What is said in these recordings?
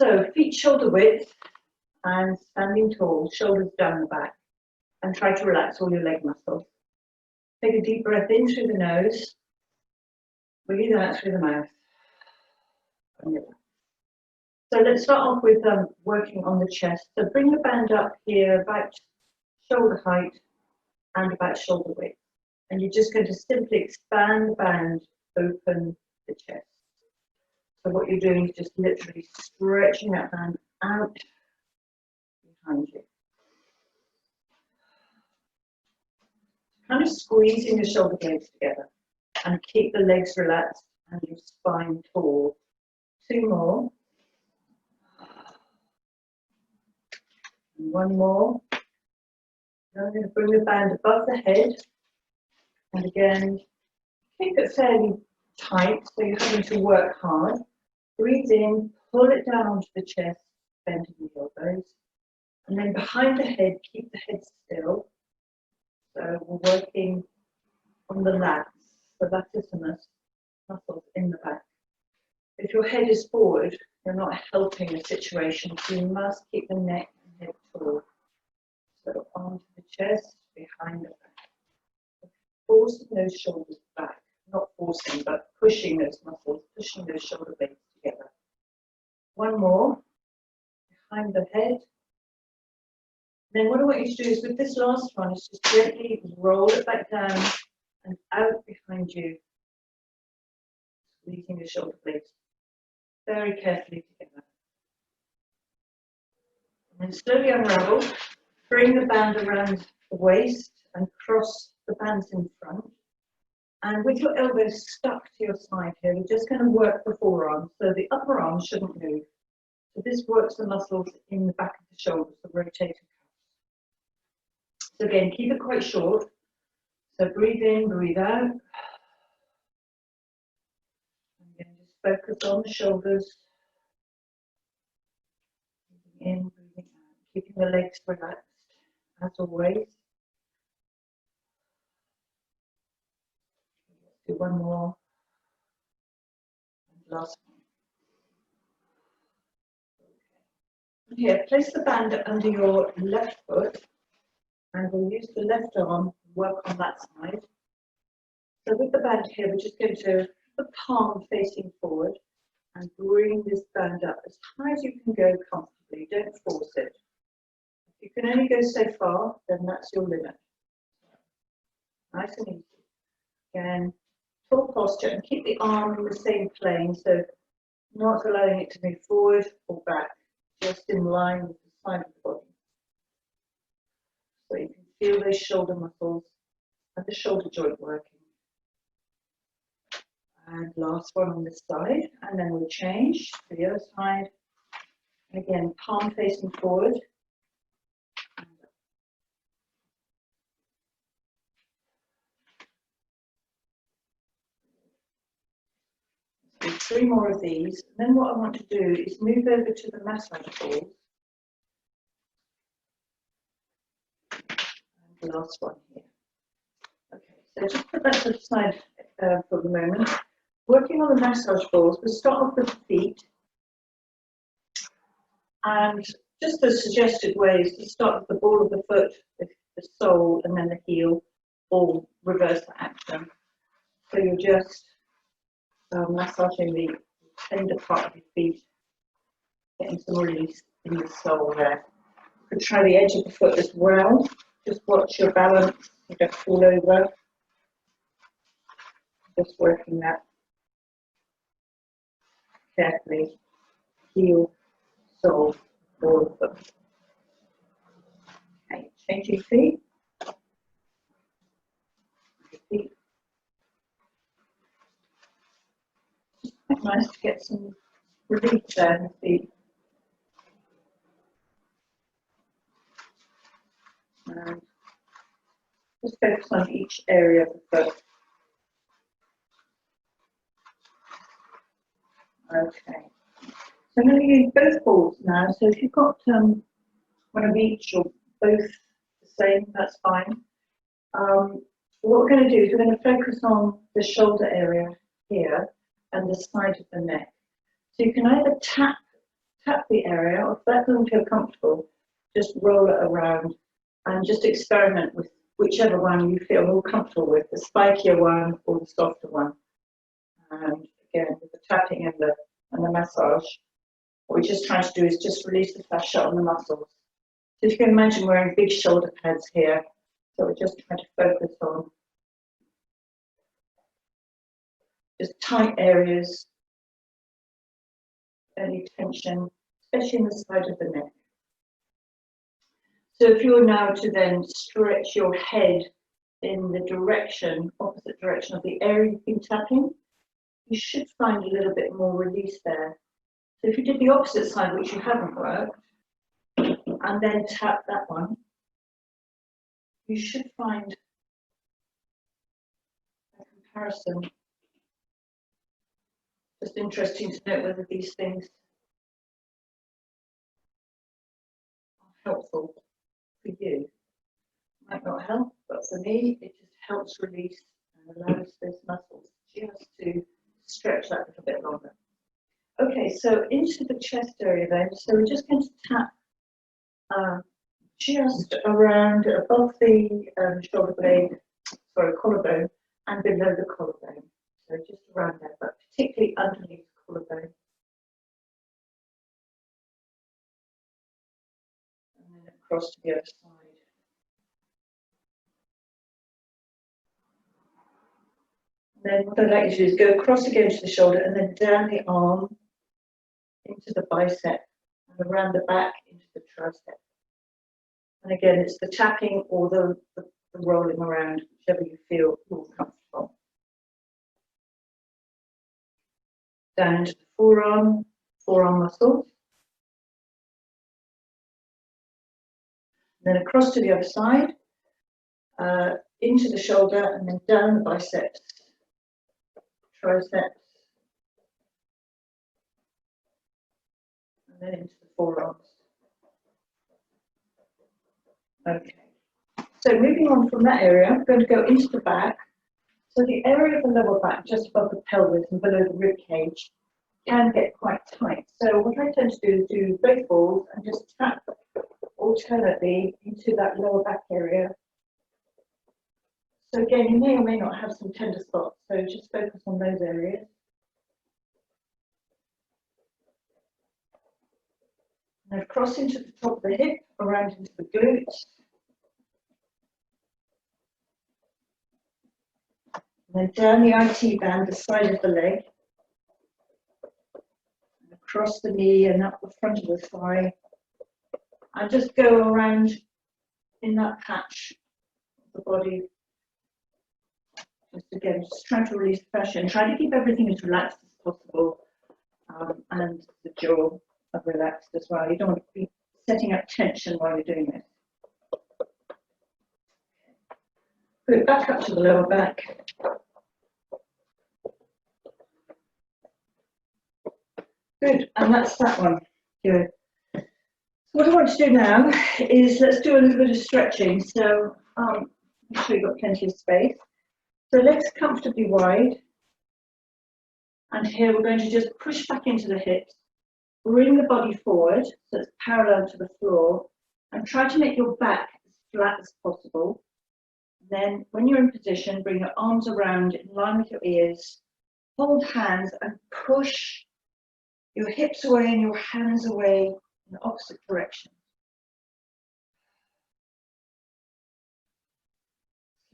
So feet shoulder width and standing tall, shoulders down the back, and try to relax all your leg muscles. Take a deep breath in through the nose, breathe out through the mouth. And relax. So let's start off with working on the chest. So bring the band up here about shoulder height and about shoulder width. And you're just going to simply expand the band, open the chest. So what you're doing is just literally stretching that band out behind you. Kind of squeezing the shoulder blades together and keep the legs relaxed and your spine tall. 2 more. And 1 more. Now I'm going to bring the band above the head. And again, keep it fairly tight so you're having to work hard. Breathe in, pull it down onto the chest, bending the elbows. And then behind the head, keep the head still. So we're working on the lats, the latissimus muscles in the back. If your head is forward, you're not helping the situation, so you must keep the neck and head tall. So onto the chest, behind the back. Forcing those shoulders back, not forcing, but pushing those muscles, pushing those shoulder blades together. 1 more, behind the head. Then what I want you to do is with this last one is just gently roll it back down and out behind you, squeezing the shoulder blades very carefully together. And then slowly unravel, bring the band around the waist and cross the bands in front. And with your elbows stuck to your side here, we're just going to work the forearm. So the upper arm shouldn't move. So this works the muscles in the back of the shoulders, the rotator cuffs. So again, keep it quite short. So breathe in, breathe out. And again, just focus on the shoulders. Breathing in, breathing out. Keeping the legs relaxed, as always. Do 1 more. And last one. Here, place the band under your left foot. And we'll use the left arm to work on that side. So with the band here, we're just going to put the palm facing forward and bring this band up as high as you can go comfortably. Don't force it. If you can only go so far, then that's your limit. Nice and easy. Again, tall posture and keep the arm in the same plane, so not allowing it to move forward or back, just in line with the side of the body. So you can feel those shoulder muscles and the shoulder joint working. And last one on this side, and then we'll change to the other side. And again, palm facing forward. Let's do 3 more of these. And then what I want to do is move over to the massage balls. Last one here. Okay, so just put that to the side for the moment. Working on the massage balls, we'll start off with the feet. And just a suggested way is to start with the ball of the foot, the sole, and then the heel, or reverse the action. So you're just massaging the tender part of your feet, getting some release in the sole there. You could try the edge of the foot as well. Just watch your balance, you don't fall over. Just working that carefully. Heel, sole, ball of foot. Okay, changing feet. Feet. It's quite nice to get some relief there in the feet. And just focus on each area of the foot. Okay. So I'm going to use both balls now. So if you've got one of each or both the same, that's fine. What we're going to do is we're going to focus on the shoulder area here and the side of the neck. So you can either tap tap the area. If that doesn't feel comfortable, just roll it around and just experiment with whichever one you feel more comfortable with, the spikier one or the softer one. And again, with the tapping and the massage, what we're just trying to do is just release the fascia on the muscles. So if you can imagine wearing big shoulder pads here, so we're just trying to focus on just tight areas, any tension, especially in the side of the neck. So if you were now to then stretch your head in the direction, opposite direction of the area you've been tapping, you should find a little bit more release there. So if you did the opposite side, which you haven't worked, and then tap that one, you should find a comparison. Just interesting to note whether these things are helpful for you. Might not help, but for me, it just helps release and allows those muscles just to stretch that a little bit longer. Okay, so into the chest area then. So we're just going to tap just around above the shoulder blade, sorry, collarbone, and below the collarbone. So just around there, but particularly underneath the collarbone. And then across to the other side. Then what I'd like you to do is go across again to the shoulder and then down the arm into the bicep and around the back into the tricep. And again, it's the tapping or the rolling around, whichever you feel more comfortable. Down into the forearm muscles. And then across to the other side, into the shoulder and then down the biceps, triceps, and then into the forearms. Okay, so moving on from that area, I'm going to go into the back. So the area of the lower back, just above the pelvis and below the rib cage, can get quite tight. So what I tend to do is do both balls and just tap alternately into that lower back area. So again, you may or may not have some tender spots, so just focus on those areas. And then cross into the top of the hip, around into the glutes. And then down the IT band, the side of the leg. And across the knee and up the front of the thigh. And just go around in that patch of the body. Just again, just trying to release pressure and try to keep everything as relaxed as possible. And the jaw relaxed as well. You don't want to be setting up tension while you're doing this. Put it back up to the lower back. Good, and that's that one. Good. So what I want to do now is let's do a little bit of stretching. So I'm sure you've got plenty of space. So legs comfortably wide. And here we're going to just push back into the hips. Bring the body forward so it's parallel to the floor and try to make your back as flat as possible. Then when you're in position, bring your arms around in line with your ears, hold hands and push your hips away and your hands away in the opposite direction.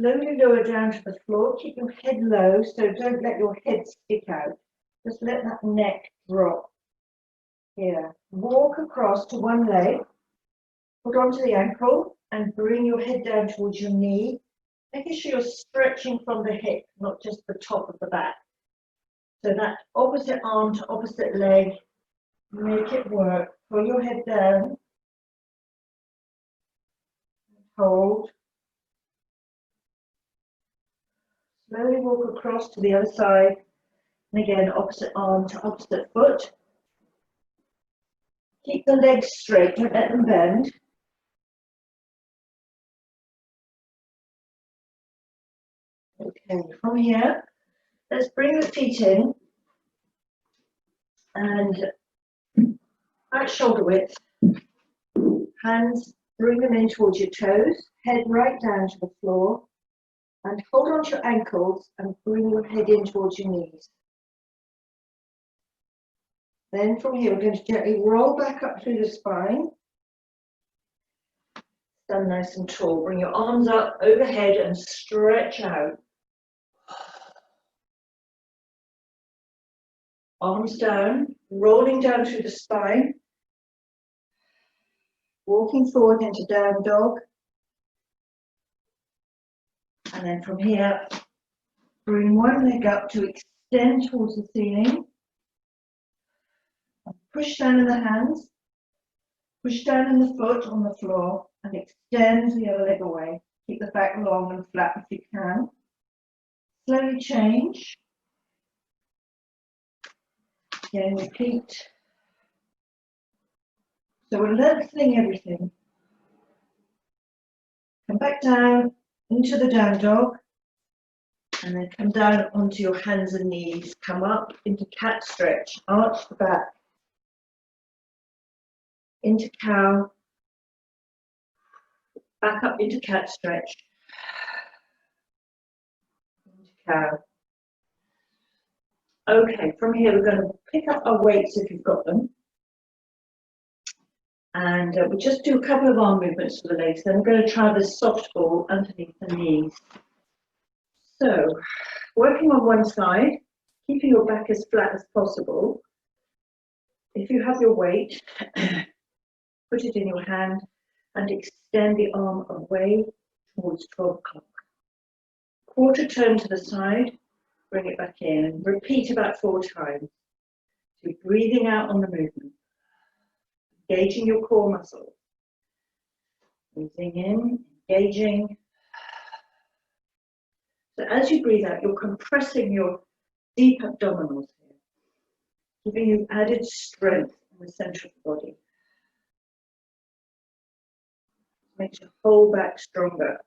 Slowly lower down to the floor, keep your head low, so don't let your head stick out. Just let that neck drop. Here, walk across to one leg, hold on to the ankle and bring your head down towards your knee, making sure you're stretching from the hip, not just the top of the back. So that opposite arm to opposite leg, make it work. Pull your head down, hold. Slowly walk across to the other side, and again, opposite arm to opposite foot. Keep the legs straight, don't let them bend. Okay, from here, let's bring the feet in and At shoulder width. Hands, bring them in towards your toes, head right down to the floor, and hold on to your ankles and bring your head in towards your knees. Then from here, we're going to gently roll back up through the spine. Stand nice and tall. Bring your arms up overhead and stretch out. Arms down, rolling down through the spine. Walking forward into down dog. And then from here, bring one leg up to extend towards the ceiling. Push down in the hands. Push down in the foot on the floor and extend the other leg away. Keep the back long and flat if you can. Slowly change. Again, repeat. So we're lengthening everything. Come back down into the down dog. And then come down onto your hands and knees. Come up into cat stretch. Arch the back. Into cow. Back up into cat stretch. Into cow. Okay, from here we're going to pick up our weights if you've got them. And we'll just do a couple of arm movements for the legs. Then we're going to try this soft ball underneath the knees. So, working on one side, keeping your back as flat as possible. If you have your weight, put it in your hand and extend the arm away towards 12 o'clock. Quarter turn to the side, bring it back in and repeat about 4 times. So breathing out on the movement, engaging your core muscles. Breathing in, engaging. So as you breathe out, you're compressing your deep abdominals here, giving you added strength in the center of the body. Makes your whole back stronger.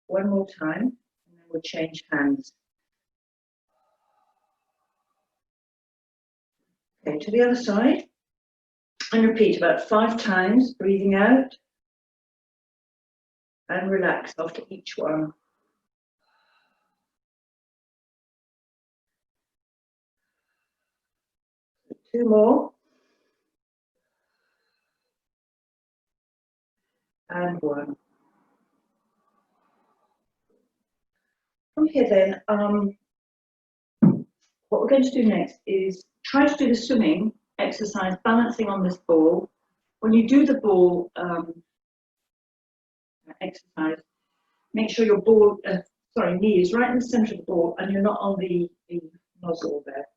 One more time, and then we'll change hands. Okay, to the other side, and repeat about 5 times, breathing out, and relax after each one. So 2 more. And 1. From here then, what we're going to do next is try to do the swimming exercise, balancing on this ball. When you do the ball exercise, make sure your ball, knee is right in the center of the ball and you're not on the nozzle there.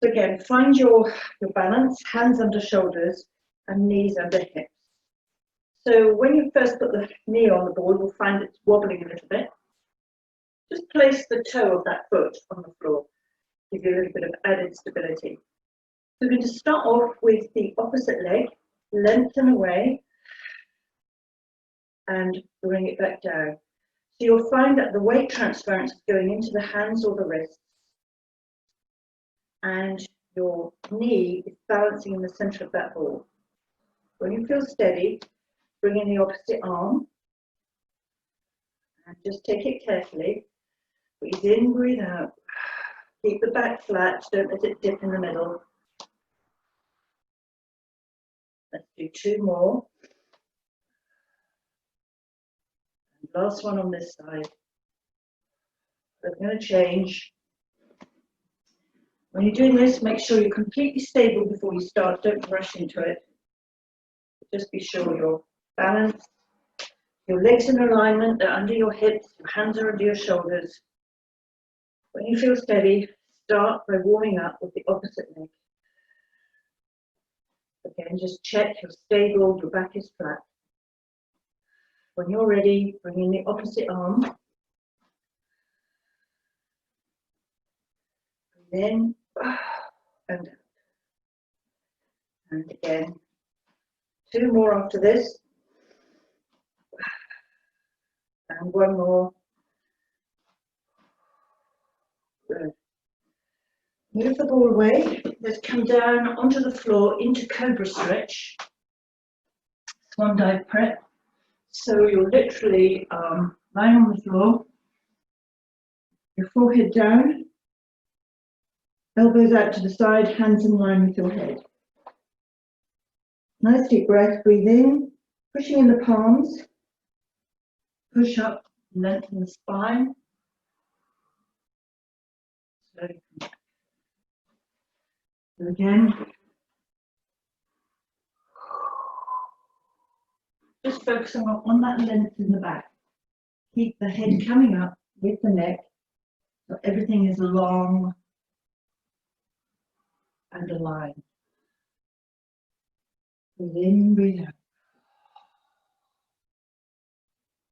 So again, find your balance, hands under shoulders and knees under hips. So when you first put the knee on the ball, you'll find it's wobbling a little bit. Just place the toe of that foot on the floor, give you a little bit of added stability. We're going to start off with the opposite leg, lengthen away and bring it back down. So you'll find that the weight transference is going into the hands or the wrists and your knee is balancing in the center of that ball. When you feel steady, bring in the opposite arm and just take it carefully. Breathe in, breathe out. Keep the back flat, don't let it dip in the middle. Let's do 2 more. And last one on this side. We're going to change. When you're doing this, make sure you're completely stable before you start. Don't rush into it. Just be sure you're balanced. Your legs in alignment, they're under your hips, your hands are under your shoulders. When you feel steady, start by warming up with the opposite leg. Again, just check you're stable, your back is flat. When you're ready, bring in the opposite arm. Breathe in and out. And again, 2 more after this. And 1 more. Good. Move the ball away. Let's come down onto the floor into cobra stretch. Swan dive prep. So you're literally lying on the floor, your forehead down, elbows out to the side, hands in line with your head. Nice deep breath, breathe in, pushing in the palms, push up, lengthen the spine. Slowly come back. So again, just focus on that length in the back. Keep the head coming up with the neck, so everything is long and aligned. Breathe in, breathe out.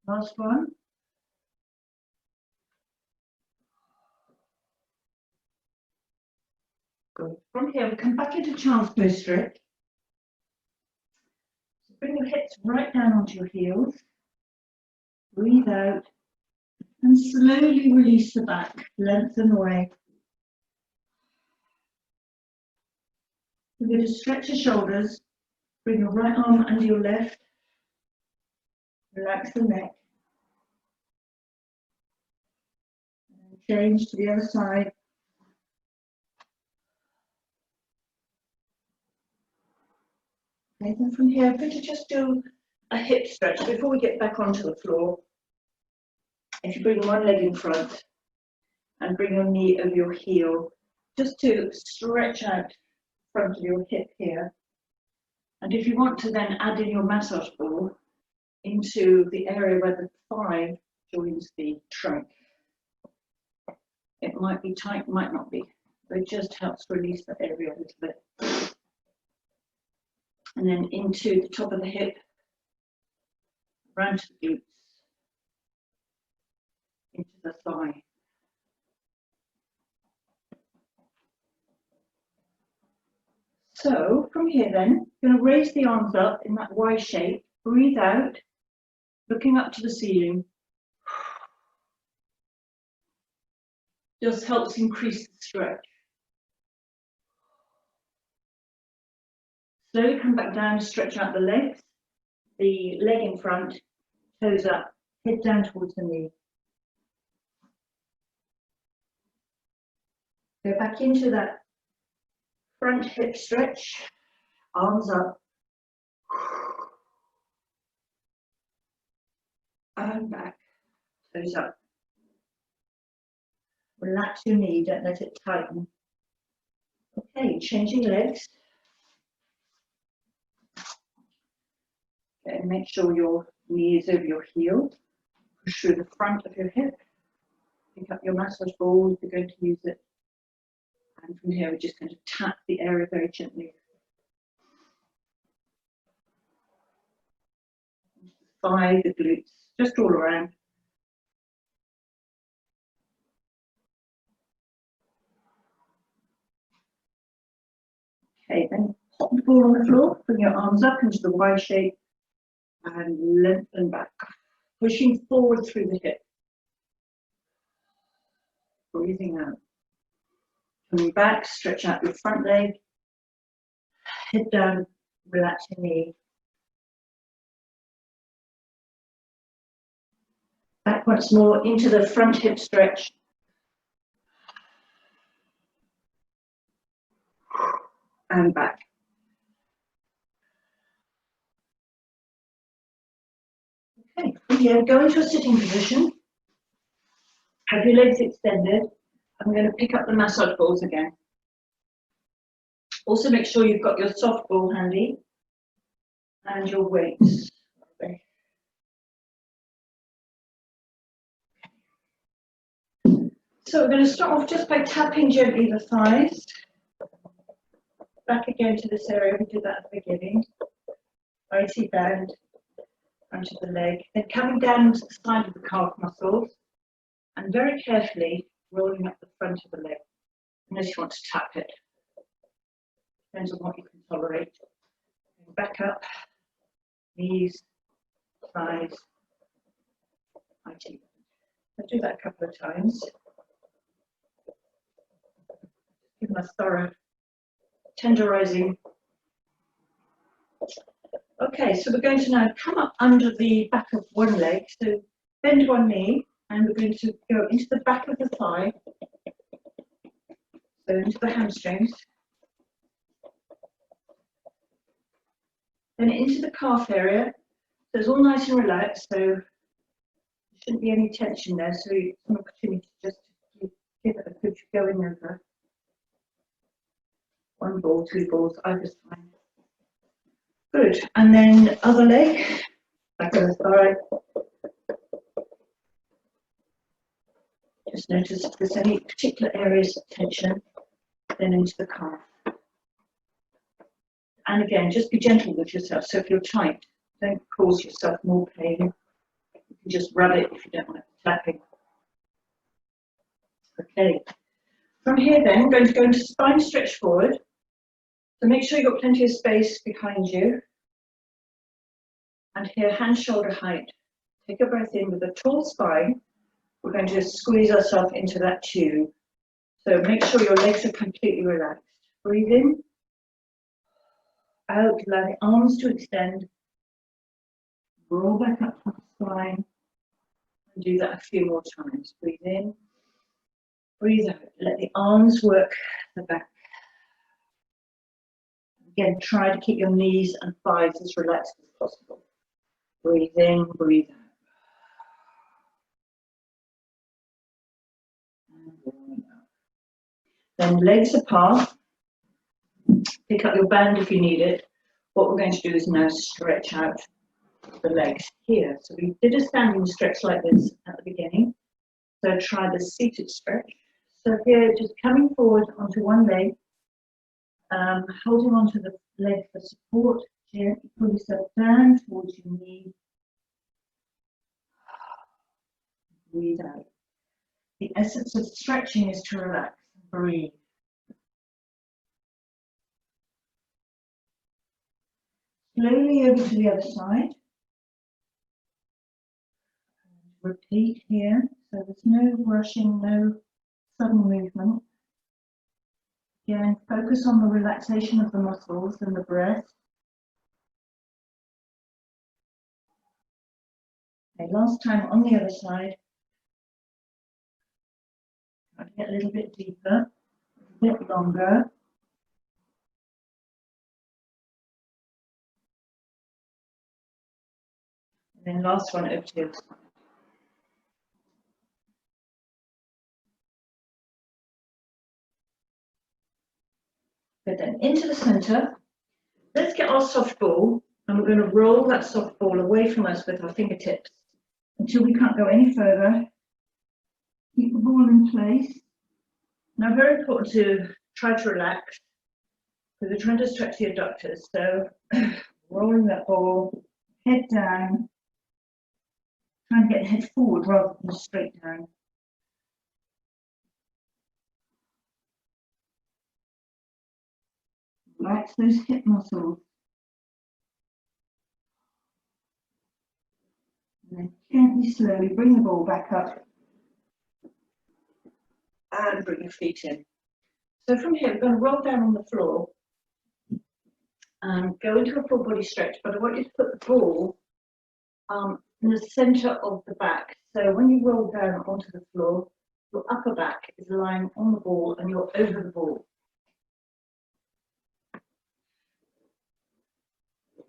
Last one. Good. From here, we come back into child's pose stretch. So bring your hips right down onto your heels. Breathe out and slowly release the back, lengthen away. We're going to stretch your shoulders. Bring your right arm under your left. Relax the neck. And change to the other side. Okay, then from here, I'm going to just do a hip stretch before we get back onto the floor. If you bring one leg in front and bring your knee over your heel, just to stretch out the front of your hip here. And if you want to then add in your massage ball into the area where the thigh joins the trunk. It might be tight, might not be, but it just helps release that area a little bit. And then into the top of the hip, around to the glutes, into the thigh. So from here then, you're going to raise the arms up in that Y shape, breathe out, looking up to the ceiling. Just helps increase the stretch. Slowly come back down, stretch out the legs, the leg in front, toes up, head down towards the knee. Go back into that front hip stretch, arms up, and back, toes up. Relax your knee, don't let it tighten. Okay, changing legs. Okay, make sure your knee is over your heel. Push through the front of your hip. Pick up your massage ball if you're going to use it. And from here, we're just going to tap the area very gently. The thigh, the glutes, just all around. Okay, then pop the ball on the floor, bring your arms up into the Y shape and lengthen back, pushing forward through the hip. Breathing out. Coming back, stretch out your front leg, head down, relax your knee. Back once more into the front hip stretch. And back. Okay, from here, go into a sitting position. Have your legs extended. I'm going to pick up the massage balls again. Also make sure you've got your soft ball handy and your weights. Okay. So we're going to start off just by tapping gently the thighs. Back again to this area, we did that at the beginning. Righty bend, front of the leg. Then coming down to the side of the calf muscles and very carefully rolling up the front of the leg, unless you want to tap it. Depends on what you can tolerate. Back up, knees, thighs, I'll do that a couple of times. give them a thorough tenderizing. Okay, so we're going to now come up under the back of one leg. So bend one knee, and we're going to go into the back of the thigh, so into the hamstrings, then into the calf area. So it's all nice and relaxed, so there shouldn't be any tension there. So it's an opportunity just to give it a good going over. One ball, two balls, either side. Good. And then other leg, back of the thigh. Just notice if there's any particular areas of tension, then into the calf. And again, just be gentle with yourself. So if you're tight, don't cause yourself more pain. You can just rub it if you don't like tapping. Okay. From here then, I'm going to go into spine stretch forward. So make sure you've got plenty of space behind you. And here, hand shoulder height. Take a breath in with a tall spine. We're going to squeeze ourselves into that tube. So make sure your legs are completely relaxed. Breathe in. Out, allow the arms to extend. Roll back up to the spine. And do that a few more times. Breathe in. Breathe out. Let the arms work the back. Again, try to keep your knees and thighs as relaxed as possible. Breathe in, breathe out. And rolling out. Then legs apart. Pick up your band if you need it. What we're going to do is now stretch out the legs here. So we did a standing stretch like this at the beginning. So try the seated stretch. So here, just coming forward onto one leg, holding onto the leg for support. Gently pull yourself down towards your knee. Breathe out. The essence of stretching is to relax and breathe. Slowly over to the other side. Repeat here. So there's no rushing, no sudden movement. Again, focus on the relaxation of the muscles and the breath. Okay, last time on the other side. Try to get a little bit deeper, a bit longer. And then last one over to the other side. Good, then into the center. Let's get our soft ball, and we're going to roll that soft ball away from us with our fingertips until we can't go any further. Keep the ball in place. Now, very important to try to relax because we're trying to stretch the adductors. So, rolling that ball, head down, trying to get the head forward rather than straight down. Relax those hip muscles. And then gently, slowly bring the ball back up. And bring your feet in. So from here, we're going to roll down on the floor and go into a full body stretch. But I want you to put the ball in the center of the back. So when you roll down onto the floor, your upper back is lying on the ball and you're over the ball.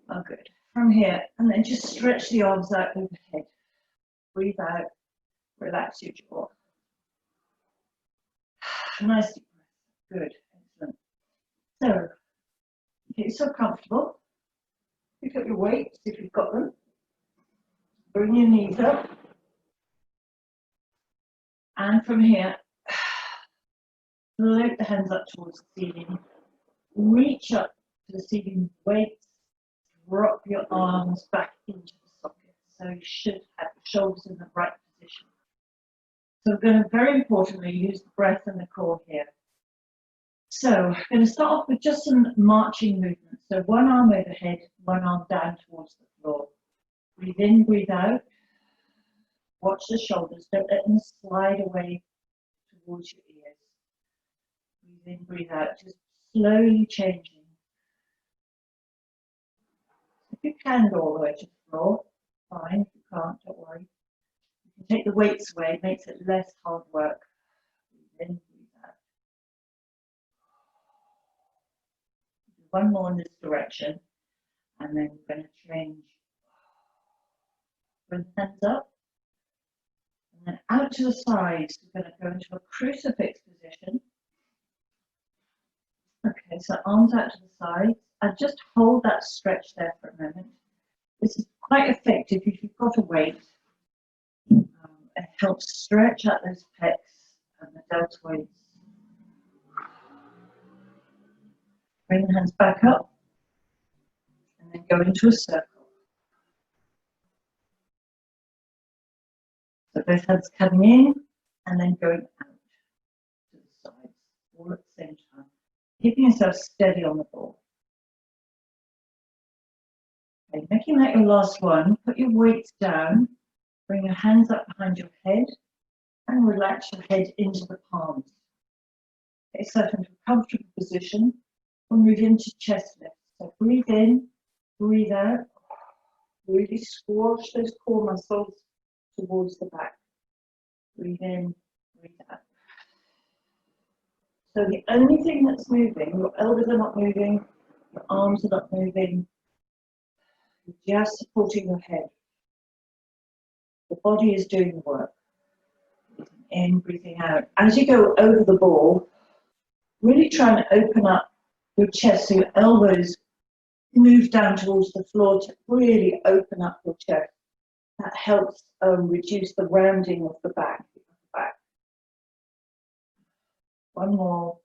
Oh, good. From here, and then just stretch the arms out overhead. Breathe out, relax your jaw. Nice deep breath. Good, excellent. So, get yourself comfortable. Pick up your weights if you've got them. Bring your knees up. And from here, float the hands up towards the ceiling. Reach up to the ceiling weights. Drop your arms back into the socket. So you should have your shoulders in the right position. So we're going to very importantly use the breath and the core here. So I'm going to start off with just some marching movements. So one arm overhead, one arm down towards the floor. Breathe in, breathe out. Watch the shoulders, don't let them slide away towards your ears. Breathe in, breathe out, just slowly changing. If you can go all the way to the floor, fine. If you can't, don't worry. You can take the weights away, it makes it less hard work. Breathe in, breathe out. One more in this direction, and then we're going to change. Bring hands up, and then out to the sides. We're going to go into a crucifix position. Okay, so arms out to the sides. And just hold that stretch there for a moment. This is quite effective if you've got a weight. It helps stretch out those pecs and the deltoids. Bring the hands back up, and then go into a circle. So both hands coming in and then going out to the sides, all at the same time. Keeping yourself steady on the ball. Okay, making that your last one, put your weights down, bring your hands up behind your head, and relax your head into the palms. Okay, settle into a comfortable position. We'll move into chest lift. So breathe in, breathe out. Really squash those core muscles towards the back. Breathe in, breathe out. So the only thing that's moving, your elbows are not moving, your arms are not moving, you're just supporting your head. The body is doing the work. Breathing in, breathing out. As you go over the ball, really try and open up your chest so your elbows move down towards the floor to really open up your chest. That helps reduce the rounding of the back. One more.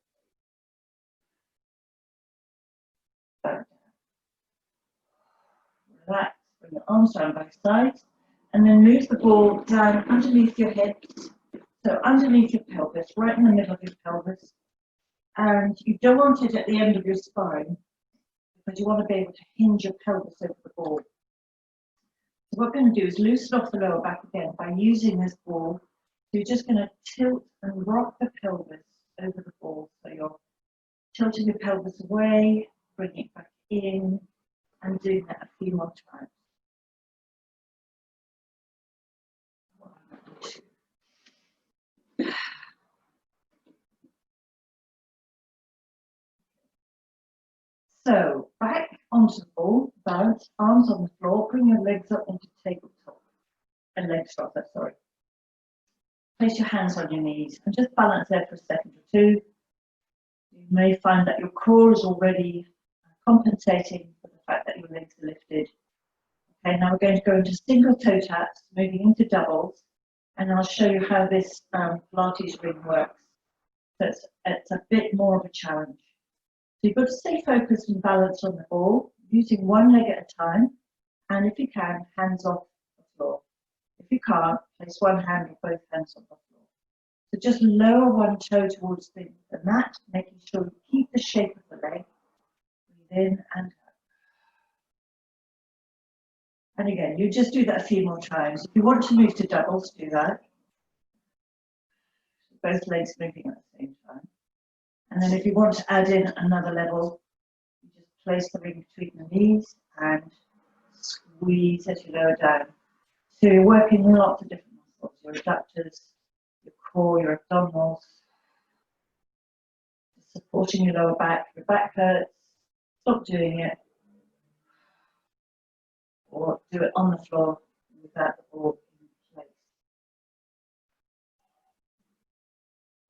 Back down. Relax, bring your arms down by sides, and then move the ball down underneath your hips. So underneath your pelvis, right in the middle of your pelvis. And you don't want it at the end of your spine, because you want to be able to hinge your pelvis over the ball. So what we're going to do is loosen off the lower back again by using this ball. So you're just going to tilt and rock the pelvis over the ball. So you're tilting your pelvis away, bringing it back in, and doing that a few more times. 1, 2. So back onto the ball, balance, arms on the floor, bring your legs up into tabletop, and legs rather, sorry. Place your hands on your knees and just balance there for a second or two. You may find that your core is already compensating for the fact that your legs are lifted. Okay, now we're going to go into single toe taps, moving into doubles, and I'll show you how this Pilates ring works. So it's a bit more of a challenge. So you've got to stay focused and balanced on the ball, using one leg at a time, and if you can, hands off the floor. If you can't, place one hand or both hands on the floor. So just lower one toe towards the mat, making sure you keep the shape of the leg. Breathe in and out. And again, you just do that a few more times. If you want to move to doubles, do that. Both legs moving at the same time. And then if you want to add in another level, you just place the ring between the knees and squeeze as you lower down. So you're working lots of different muscles, your adductors, your core, your abdominals, supporting your lower back. If your back hurts, stop doing it, or do it on the floor without the ball in place.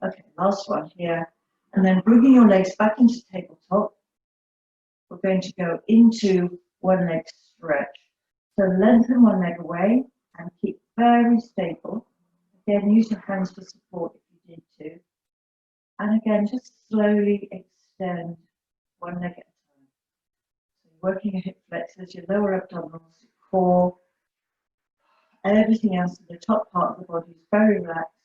Okay, last one here. And then bringing your legs back into tabletop, we're going to go into one leg stretch. So lengthen one leg away and keep very stable. Again, use your hands for support if you need to. And again, just slowly extend one leg at a time. So you're working your hip flexors, your lower abdominals, your core, everything else in the top part of the body is very relaxed.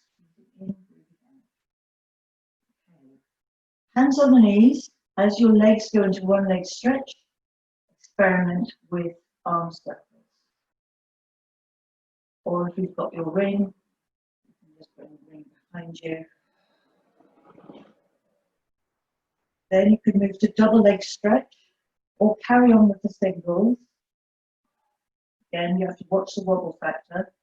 Hands on the knees. As your legs go into one leg stretch, experiment with arm circles. Or if you've got your ring, you can just bring the ring behind you. Then you can move to double leg stretch or carry on with the singles. Again, you have to watch the wobble factor.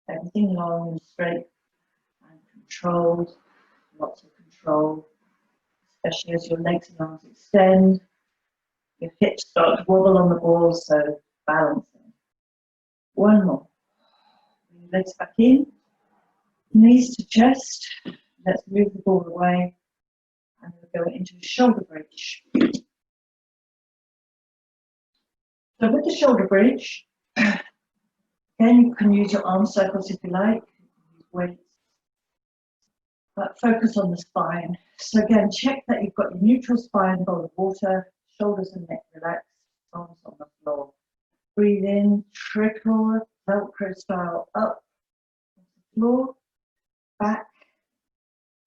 Everything long and straight and controlled, lots of control, especially as your legs and arms extend. Your hips start to wobble on the balls, so balancing. One more. Bring your legs back in, knees to chest. Let's move the ball away and we'll go into a shoulder bridge. So with the shoulder bridge, again, you can use your arm circles if you like, use weights, but focus on the spine. So again, check that you've got your neutral spine, bowl of water, shoulders and neck relaxed, arms on the floor. Breathe in, trickle, Velcro style up on the floor, back,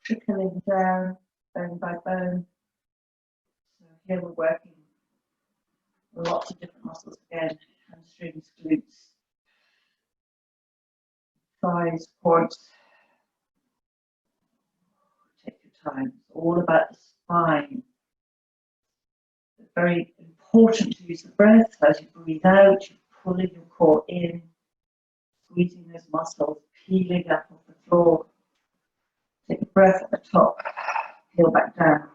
trickling down, bone by bone. So here we're working lots of different muscles again, hamstrings, glutes, thighs, quads. Take your time. It's all about the spine. It's very important to use the breath as you breathe out. You're pulling your core in, squeezing those muscles, peeling up off the floor. Take a breath at the top, peel back down.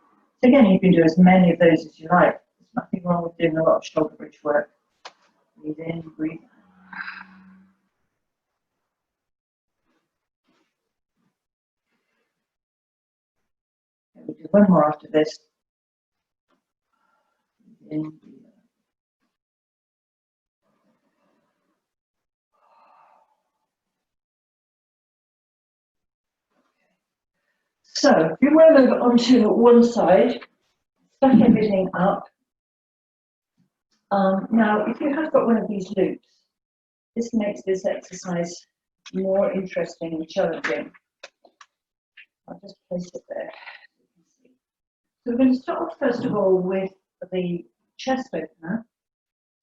So again, you can do as many of those as you like. There's nothing wrong with doing a lot of shoulder bridge work. Breathe in, breathe out. We'll do one more after this. Breathe in, breathe out. So if you roll over onto one side, stack everything up. Now, if you have got one of these loops, this makes this exercise more interesting and challenging. I'll just place it there. So we're going to start off first of all with the chest opener.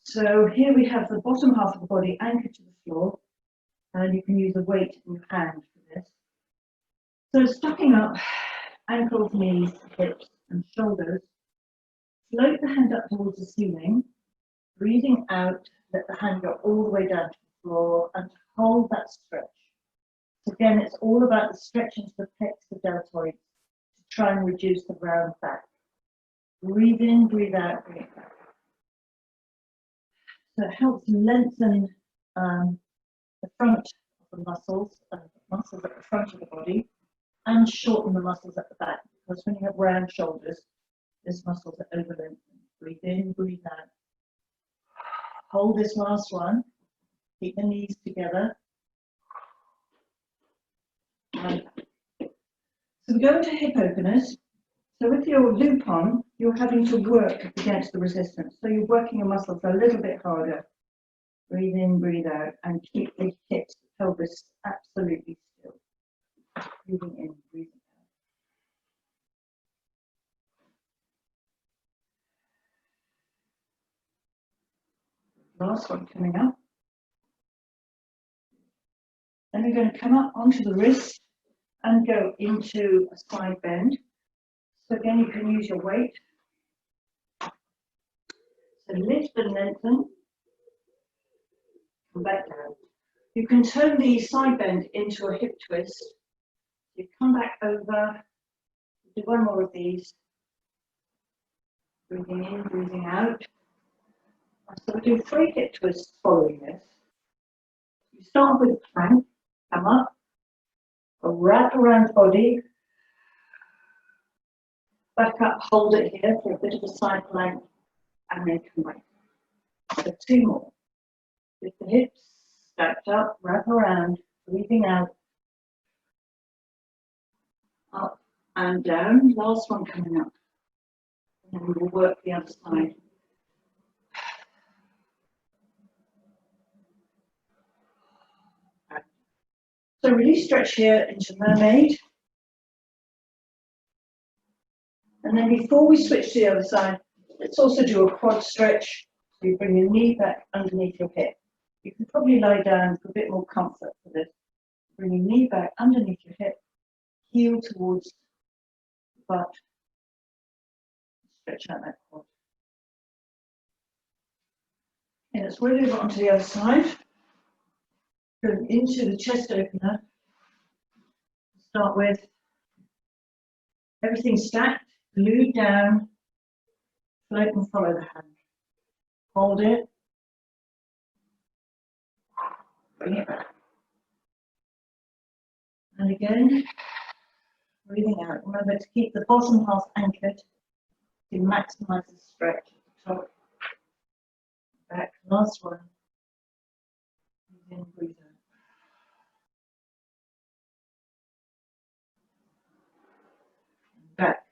So here we have the bottom half of the body anchored to the floor, and you can use a weight in your hand for this. So stacking up ankles, knees, hips and shoulders. Float the hand up towards the ceiling. Breathing out, let the hand go all the way down to the floor and hold that stretch. So again, it's all about the stretch into the pecs, the deltoids, to try and reduce the round back. Breathe in, breathe out, bring it back. So it helps lengthen the front of the muscles at the front of the body, and shorten the muscles at the back, because when you have round shoulders, these muscles are over lengthened. Breathe in, breathe out. Hold this last one. Keep the knees together. So we go into hip openers. So with your loop on, you're having to work against the resistance. So you're working your muscles a little bit harder. Breathe in, breathe out, and keep the hips, the pelvis absolutely still. Breathing in, breathing out. Last one coming up. Then we're going to come up onto the wrist and go into a side bend. So again, you can use your weight. So lift and lengthen. Come back down. You can turn the side bend into a hip twist. You come back over. Do one more of these. Breathing in, breathing out. So we do 3 hip twists following this. You start with a plank, come up, wrap around the body, back up, hold it here for a bit of a side plank, and then come back. So 2 more. With the hips stacked up, wrap around, breathing out, up and down. Last one coming up. And then we will work the other side. So really stretch here into mermaid. And then before we switch to the other side, let's also do a quad stretch. So you bring your knee back underneath your hip. You can probably lie down for a bit more comfort for this. Bring your knee back underneath your hip, heel towards butt. Stretch out that quad. And let's roll over onto the other side. Go into the chest opener. Start with everything stacked, glued down, float and follow the hand. Hold it. Bring it back. And again, breathing out. Remember to keep the bottom half anchored to maximize the stretch at the top. Back. Last one. Breathe in, breathe out. Back.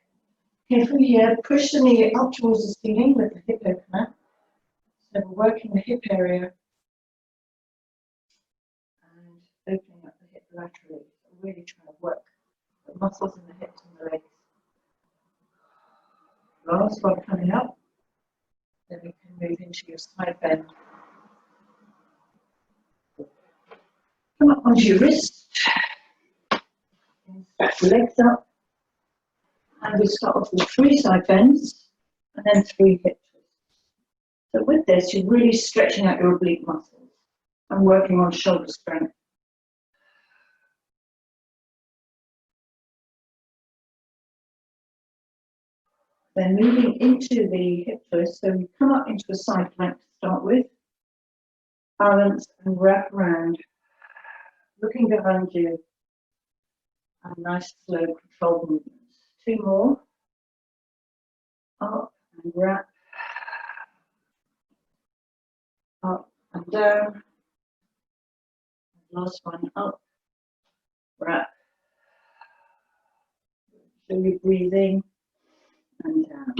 Okay, from here, push the knee up towards the ceiling with the hip opener. So we're working the hip area and opening up the hip laterally. So really try to work the muscles in the hips and the legs. Last one coming up. Then we can move into your side bend. Come up onto your wrist. Stack the legs up. And we start off with 3 side bends and then 3 hip twists. So with this, you're really stretching out your oblique muscles and working on shoulder strength. Then moving into the hip twist, so we come up into a side plank to start with. Balance and wrap around. Looking behind you. And nice, slow, controlled movements. 2 more. Up and wrap. Up and down. Last one, up, wrap. So you're breathing and down.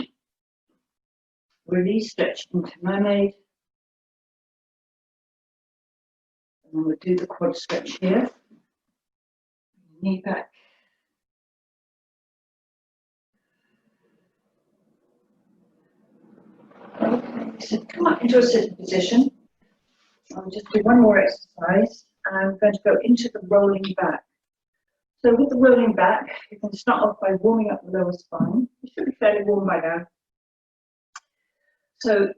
Release, stretch into mermaid. And then we'll do the quad stretch here. Knee back. Okay, so come up into a sitting position. I'll just do one more exercise. I'm going to go into the rolling back. So with the rolling back, you can start off by warming up the lower spine. You should be fairly warm by now. So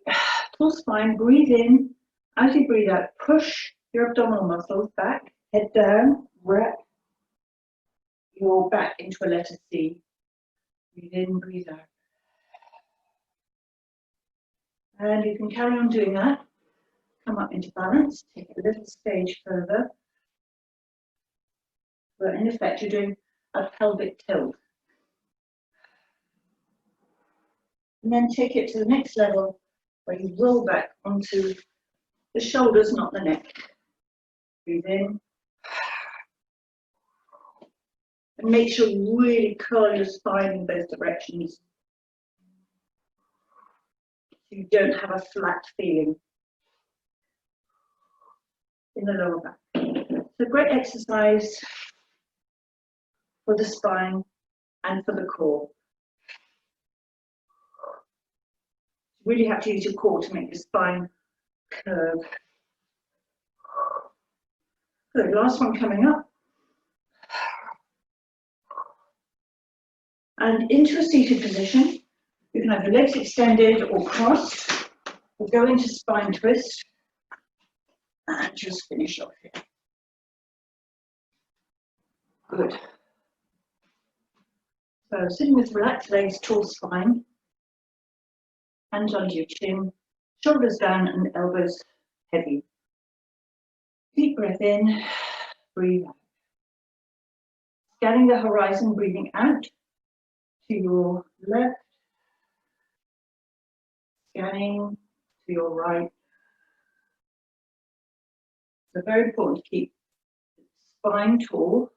full spine, breathe in. As you breathe out, push your abdominal muscles back, head down, wrap your back into a letter C. Breathe in, breathe out. And you can carry on doing that. Come up into balance, take it a little stage further. But in effect, you're doing a pelvic tilt. And then take it to the next level where you roll back onto the shoulders, not the neck. Breathe in. And make sure you really curl your spine in both directions. So you don't have a flat feeling in the lower back. So great exercise for the spine and for the core. You really have to use your core to make your spine curve. Good, last one coming up. And into a seated position. You can have your legs extended or crossed. We'll go into spine twist and just finish off here. Good. So sitting with relaxed legs, tall spine, hands under your chin, shoulders down and elbows heavy. Deep breath in, breathe out. Scanning the horizon, breathing out to your left, scanning to your right. So very important to keep the spine tall.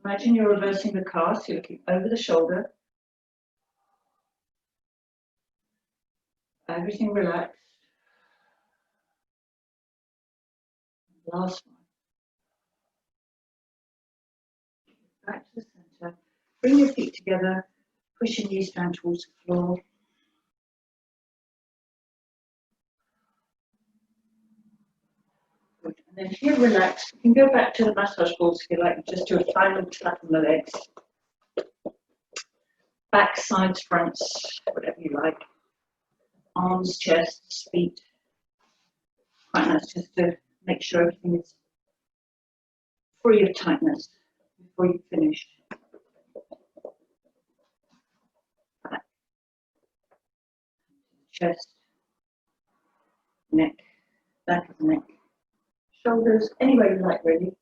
Imagine you're reversing the cast, you're looking over the shoulder. Everything relaxed. Last one. Back to the center. Bring your feet together, push your knees down towards the floor. Good. And then here, relax. You can go back to the massage balls if you like, just do a final tap on the legs. back, sides, fronts, whatever you like. Arms, chests, feet. Quite nice just to make sure everything is free of tightness before you finish. Back, chest, neck, back of the neck, shoulders, any way you like really.